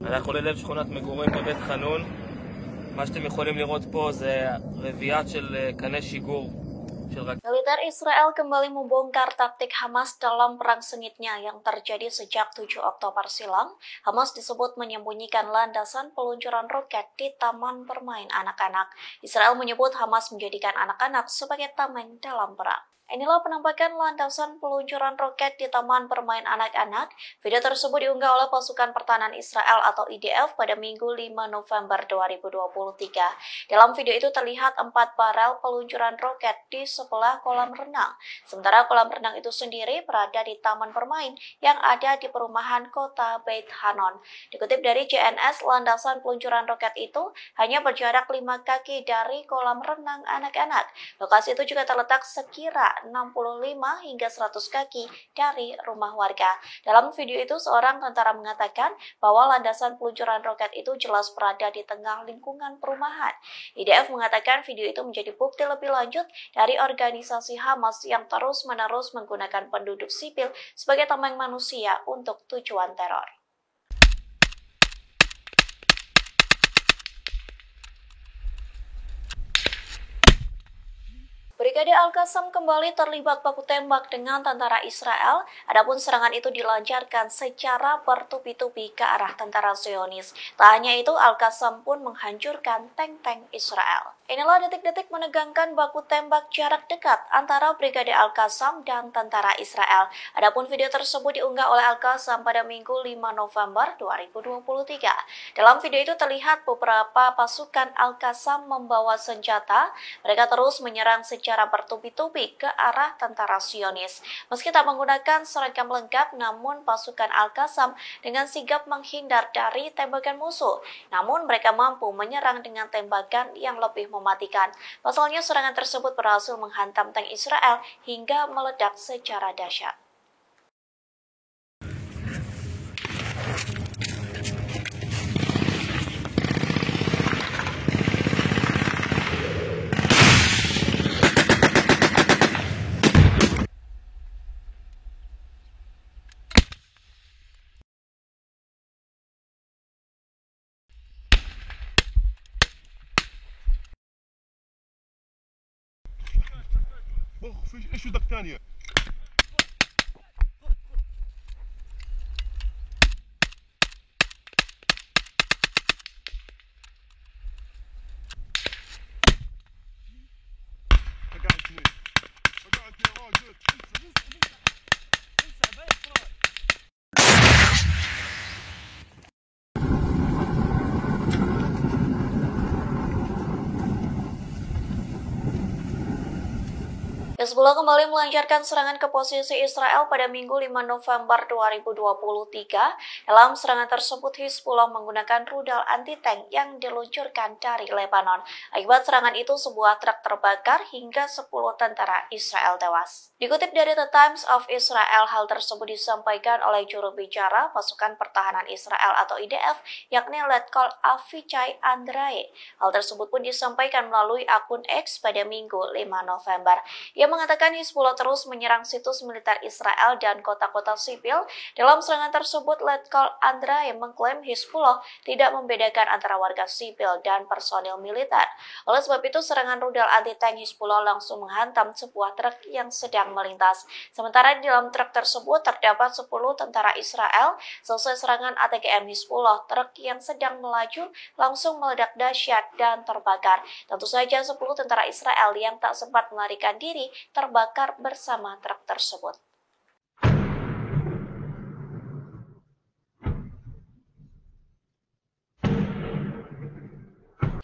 אנחנו ללב שכונת מגורים בבית חנון. מה שאתם יכולים לראות פה זה רביעיית של קני שיגור של Militer Israel kembali membongkar taktik Hamas dalam perang sengitnya yang terjadi sejak 7 Oktober silam. Hamas disebut menyembunyikan landasan peluncuran roket di taman bermain anak-anak. Israel menyebut Hamas menjadikan anak-anak sebagai tameng dalam perang. Inilah penampakan landasan peluncuran roket di taman bermain anak-anak. Video tersebut diunggah oleh pasukan pertahanan Israel atau IDF pada Minggu 5 November 2023. Dalam video itu terlihat 4 barel peluncuran roket di sebelah kolam renang. Sementara kolam renang itu sendiri berada di taman bermain yang ada di perumahan kota Beit Hanon. Dikutip dari JNS, landasan peluncuran roket itu hanya berjarak 5 kaki dari kolam renang anak-anak. Lokasi itu juga terletak sekira 65 hingga 100 kaki dari rumah warga. Dalam video itu, seorang tentara mengatakan bahwa landasan peluncuran roket itu jelas berada di tengah lingkungan perumahan. IDF mengatakan video itu menjadi bukti lebih lanjut dari organisasi Hamas yang terus-menerus menggunakan penduduk sipil sebagai tameng manusia untuk tujuan teror. Brigade Al-Qassam kembali terlibat baku tembak dengan tentara Israel. Adapun serangan itu dilancarkan secara bertubi-tubi ke arah tentara Zionis. Tak hanya itu, Al-Qassam pun menghancurkan tank-tank Israel. Inilah detik-detik menegangkan baku tembak jarak dekat antara Brigade Al-Qassam dan tentara Israel. Adapun video tersebut diunggah oleh Al-Qassam pada Minggu 5 November 2023. Dalam video itu terlihat beberapa pasukan Al-Qassam membawa senjata. Mereka terus menyerang secara bertubi-tubi ke arah tentara Zionis. Meski tak menggunakan seragam lengkap, namun pasukan Al-Qassam dengan sigap menghindar dari tembakan musuh. Namun mereka mampu menyerang dengan tembakan yang lebih mematikan. Pasalnya serangan tersebut berhasil menghantam tank Israel hingga meledak secara dahsyat. ايش بدك ثانيه؟ فقعتني يا راجل. انسى بيت. Hezbollah kembali melancarkan serangan ke posisi Israel pada Minggu 5 November 2023. Dalam serangan tersebut, Hezbollah menggunakan rudal anti-tank yang diluncurkan dari Lebanon. Akibat serangan itu, sebuah truk terbakar hingga 10 tentara Israel tewas. Dikutip dari The Times of Israel, hal tersebut disampaikan oleh juru bicara pasukan pertahanan Israel atau IDF, yakni Letkol Avichai Andrae. Hal tersebut pun disampaikan melalui akun X pada Minggu 5 November. Ia mengatakan Hezbollah terus menyerang situs militer Israel dan kota-kota sipil. Dalam serangan tersebut, Letkol Andrae mengklaim Hezbollah tidak membedakan antara warga sipil dan personil militer. Oleh sebab itu, serangan rudal anti-tank Hezbollah langsung menghantam sebuah truk yang sedang melintas. Sementara di dalam truk tersebut terdapat 10 tentara Israel. Selesai serangan ATGM Hezbollah, truk yang sedang melaju langsung meledak dahsyat dan terbakar. Tentu saja 10 tentara Israel yang tak sempat melarikan diri terbakar bersama truk tersebut.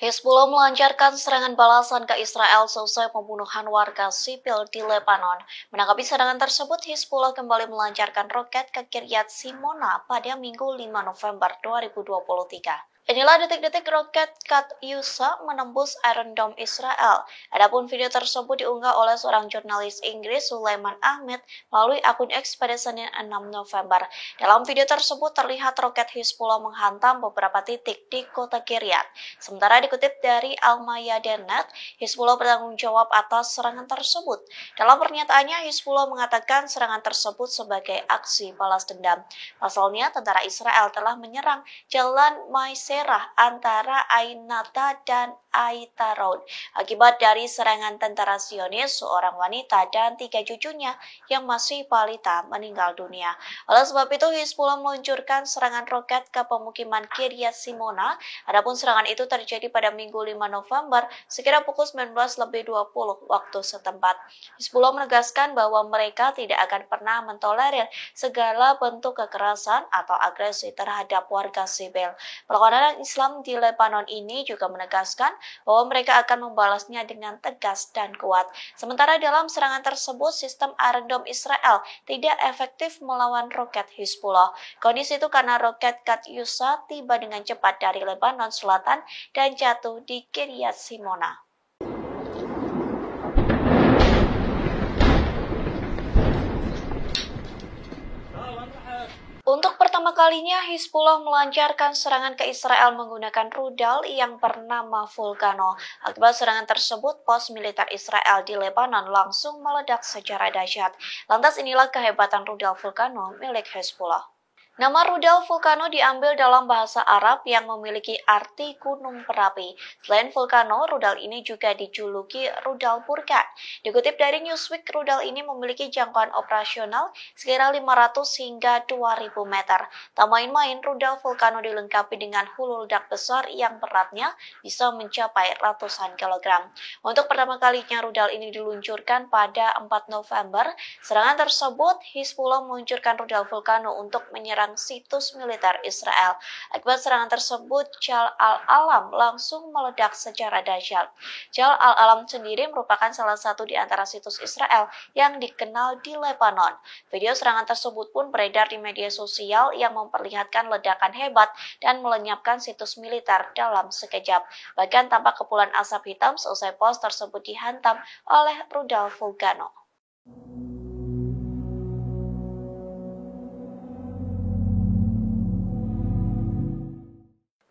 Hezbollah melancarkan serangan balasan ke Israel selesai pembunuhan warga sipil di Lebanon. Menanggapi serangan tersebut, Hezbollah kembali melancarkan roket ke Kiryat Simona pada Minggu 5 November 2023. Inilah detik-detik roket Katyusha menembus Iron Dome Israel. Adapun video tersebut diunggah oleh seorang jurnalis Inggris, Sulaiman Ahmed, melalui akun X pada Senin 6 November. Dalam video tersebut terlihat roket Hizbullah menghantam beberapa titik di kota Kiryat. Sementara dikutip dari Al-Mayadeen.net, Hizbullah bertanggung jawab atas serangan tersebut. Dalam pernyataannya, Hizbullah mengatakan serangan tersebut sebagai aksi balas dendam. Pasalnya, tentara Israel telah menyerang jalan Maiserah antara Ainata dan Aitarod. Akibat dari serangan tentara Zionis, seorang wanita dan 3 cucunya yang masih balita meninggal dunia. Oleh sebab itu, Hizbullah meluncurkan serangan roket ke pemukiman Kiryat Simona. Adapun serangan itu terjadi pada Minggu 5 November sekira pukul 19.20 waktu setempat. Hizbullah menegaskan bahwa mereka tidak akan pernah mentolerir segala bentuk kekerasan atau agresi terhadap warga sipil. Perlawanan Islam di Lebanon ini juga menegaskan bahwa mereka akan membalasnya dengan tegas dan kuat. Sementara dalam serangan tersebut, sistem Iron Dome Israel tidak efektif melawan roket Hizbullah. Kondisi itu karena roket Katyusha tiba dengan cepat dari Lebanon Selatan dan jatuh di Kiryat Simona. Untuk pertama kalinya, Hizbullah melancarkan serangan ke Israel menggunakan rudal yang bernama Vulcano. Akibat serangan tersebut, pos militer Israel di Lebanon langsung meledak secara dahsyat. Lantas inilah kehebatan rudal Vulcano milik Hizbullah. Nama rudal Vulcano diambil dalam bahasa Arab yang memiliki arti gunung berapi. Selain Vulcano, rudal ini juga dijuluki rudal Burkan. Dikutip dari Newsweek, rudal ini memiliki jangkauan operasional sekira 500 hingga 2000 meter. Tak main-main, rudal Vulcano dilengkapi dengan hulu ledak besar yang beratnya bisa mencapai ratusan kilogram. Untuk pertama kalinya rudal ini diluncurkan pada 4 November. Serangan tersebut, Hizbullah meluncurkan rudal Vulcano untuk menyerang situs militer Israel. Akibat serangan tersebut, Jal Al-Alam langsung meledak secara dahsyat. Jal Al-Alam sendiri merupakan salah satu di antara situs Israel yang dikenal di Lebanon. Video serangan tersebut pun beredar di media sosial yang memperlihatkan ledakan hebat dan melenyapkan situs militer dalam sekejap. Bahkan tampak kepulan asap hitam seusai pos tersebut dihantam oleh rudal Vulcano.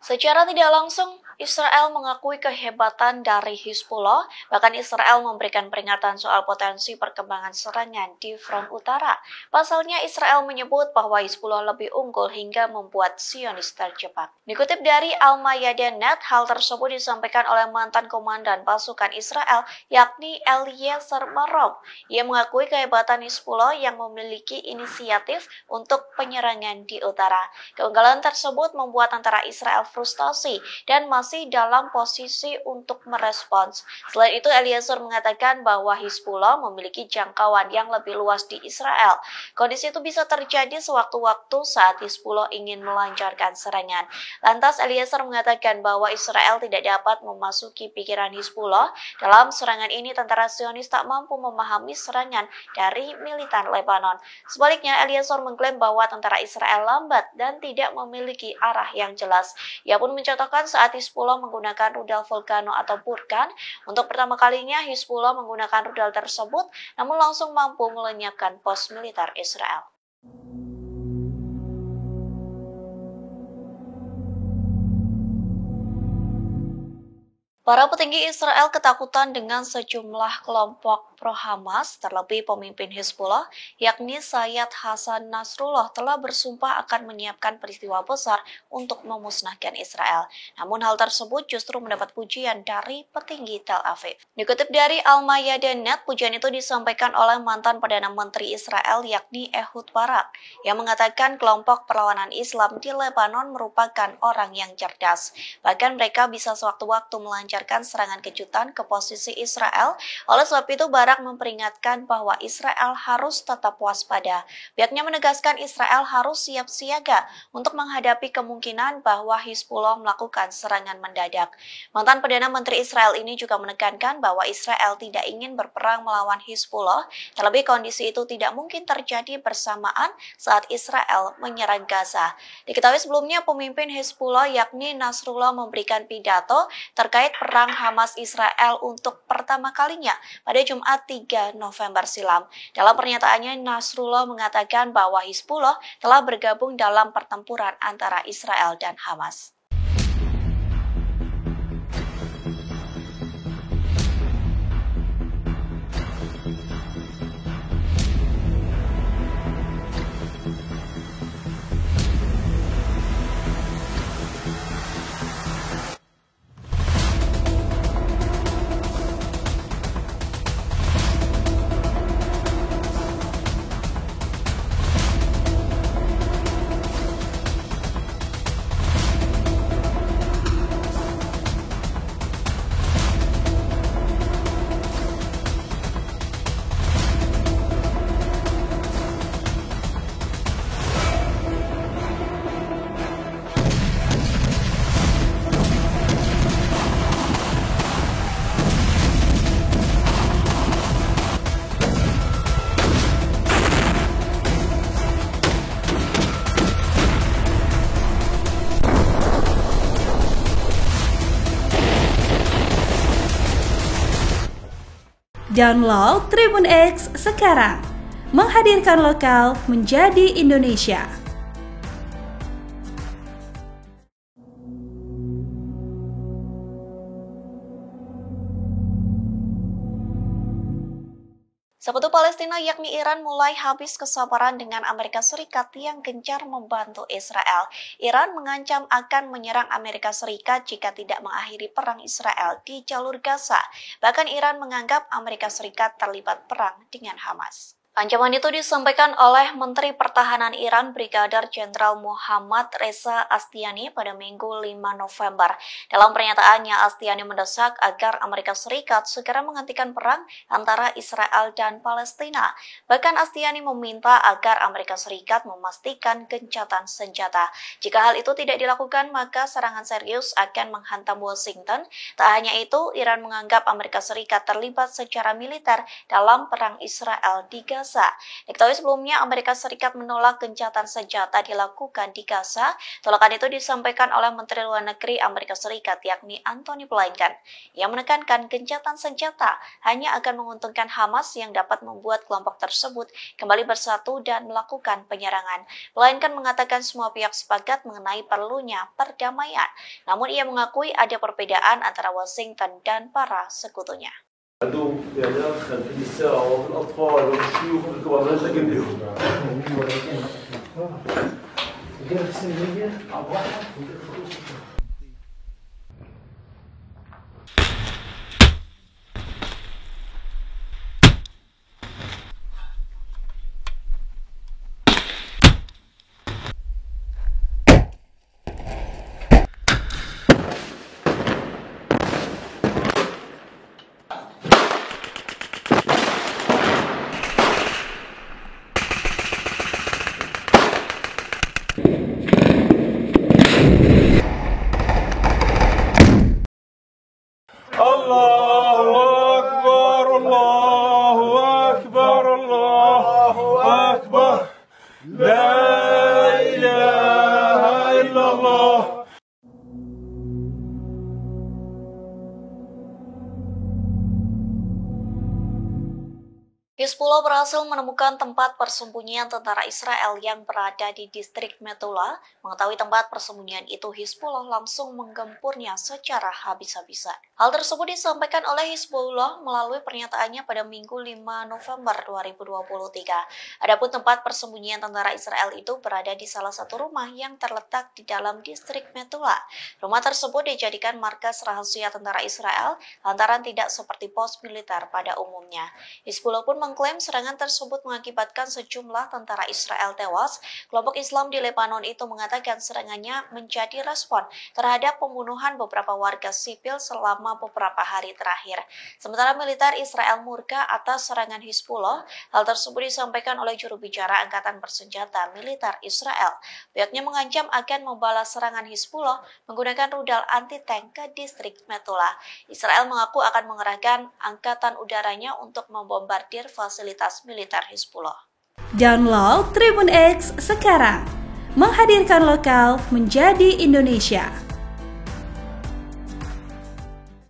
Secara tidak langsung, Israel mengakui kehebatan dari Hizbullah, bahkan Israel memberikan peringatan soal potensi perkembangan serangan di front utara. Pasalnya, Israel menyebut bahwa Hizbullah lebih unggul hingga membuat Zionis terjebak. Dikutip dari Al-Mayadeen.net, hal tersebut disampaikan oleh mantan komandan pasukan Israel, yakni Eliezer Marom. Ia mengakui kehebatan Hizbullah yang memiliki inisiatif untuk penyerangan di utara. Keunggulan tersebut membuat tentara Israel frustasi dan masih dalam posisi untuk merespons. Selain itu, Eliezer mengatakan bahwa Hizbullah memiliki jangkauan yang lebih luas di Israel. Kondisi itu bisa terjadi sewaktu-waktu saat Hizbullah ingin melancarkan serangan. Lantas, Eliezer mengatakan bahwa Israel tidak dapat memasuki pikiran Hizbullah. Dalam serangan ini, tentara Zionis tak mampu memahami serangan dari militer Lebanon. Sebaliknya, Eliezer mengklaim bahwa tentara Israel lambat dan tidak memiliki arah yang jelas. Ia pun mencontohkan saat Hizbullah menggunakan rudal Vulcano atau Burkan. Untuk pertama kalinya, Hizbullah menggunakan rudal tersebut, namun langsung mampu melenyapkan pos militer Israel. Para petinggi Israel ketakutan dengan sejumlah kelompok pro-Hamas, terlebih pemimpin Hizbullah, yakni Sayyid Hasan Nasrullah telah bersumpah akan menyiapkan peristiwa besar untuk memusnahkan Israel. Namun hal tersebut justru mendapat pujian dari petinggi Tel Aviv. Dikutip dari Al-Mayadeen.net, pujian itu disampaikan oleh mantan Perdana Menteri Israel, yakni Ehud Barak, yang mengatakan kelompok perlawanan Islam di Lebanon merupakan orang yang cerdas. Bahkan mereka bisa sewaktu-waktu melancarkan serangan kejutan ke posisi Israel. Oleh sebab itu, Barak Irak memperingatkan bahwa Israel harus tetap waspada. Pihaknya menegaskan Israel harus siap siaga untuk menghadapi kemungkinan bahwa Hizbullah melakukan serangan mendadak. Mantan Perdana Menteri Israel ini juga menekankan bahwa Israel tidak ingin berperang melawan Hizbullah, terlebih kondisi itu tidak mungkin terjadi bersamaan saat Israel menyerang Gaza. Diketahui sebelumnya pemimpin Hizbullah yakni Nasrullah memberikan pidato terkait perang Hamas Israel untuk pertama kalinya pada Jumat 3 November silam. Dalam pernyataannya, Nasrullah mengatakan bahwa Hizbullah telah bergabung dalam pertempuran antara Israel dan Hamas. Download Tribun X sekarang, menghadirkan lokal menjadi Indonesia. Sekutu Palestina yakni Iran mulai habis kesabaran dengan Amerika Serikat yang gencar membantu Israel. Iran mengancam akan menyerang Amerika Serikat jika tidak mengakhiri perang Israel di jalur Gaza. Bahkan Iran menganggap Amerika Serikat terlibat perang dengan Hamas. Ancaman itu disampaikan oleh Menteri Pertahanan Iran Brigadir Jenderal Muhammad Reza Astiani pada Minggu 5 November. Dalam pernyataannya, Astiani mendesak agar Amerika Serikat segera menghentikan perang antara Israel dan Palestina. Bahkan Astiani meminta agar Amerika Serikat memastikan gencatan senjata. Jika hal itu tidak dilakukan, maka serangan serius akan menghantam Washington. Tak hanya itu, Iran menganggap Amerika Serikat terlibat secara militer dalam perang Israel di Gaza. Diketahui sebelumnya Amerika Serikat menolak gencatan senjata dilakukan di Gaza. Tolakan itu disampaikan oleh Menteri Luar Negeri Amerika Serikat yakni Antony Blinken. Ia menekankan gencatan senjata hanya akan menguntungkan Hamas yang dapat membuat kelompok tersebut kembali bersatu dan melakukan penyerangan. Blinken mengatakan semua pihak sepakat mengenai perlunya perdamaian. Namun ia mengakui ada perbedaan antara Washington dan para sekutunya. عنده يعني أدخل في النساء وفي الأطفال وفي الشيوخ وفي الكبار ما نسجل بهم. الله أكبر الله أكبر الله أكبر لا إله إلا الله. Hizbullah berhasil menemukan tempat persembunyian tentara Israel yang berada di distrik Metula. Mengetahui tempat persembunyian itu, Hizbullah langsung menggempurnya secara habis-habisan. Hal tersebut disampaikan oleh Hizbullah melalui pernyataannya pada Minggu 5 November 2023. Adapun tempat persembunyian tentara Israel itu berada di salah satu rumah yang terletak di dalam distrik Metula. Rumah tersebut dijadikan markas rahasia tentara Israel lantaran tidak seperti pos militer pada umumnya. Hizbullah pun mengklaim serangan tersebut mengakibatkan sejumlah tentara Israel tewas. Kelompok Islam di Lebanon itu mengatakan serangannya menjadi respon terhadap pembunuhan beberapa warga sipil selama beberapa hari terakhir. Sementara militer Israel murka atas serangan Hizbullah. Hal tersebut disampaikan oleh juru bicara Angkatan Bersenjata Militer Israel. Pihaknya mengancam akan membalas serangan Hizbullah menggunakan rudal anti-tank ke distrik Metula. Israel mengaku akan mengerahkan angkatan udaranya untuk membombardir fasilitas militer Hizbullah. Download Tribun X sekarang, menghadirkan lokal menjadi Indonesia.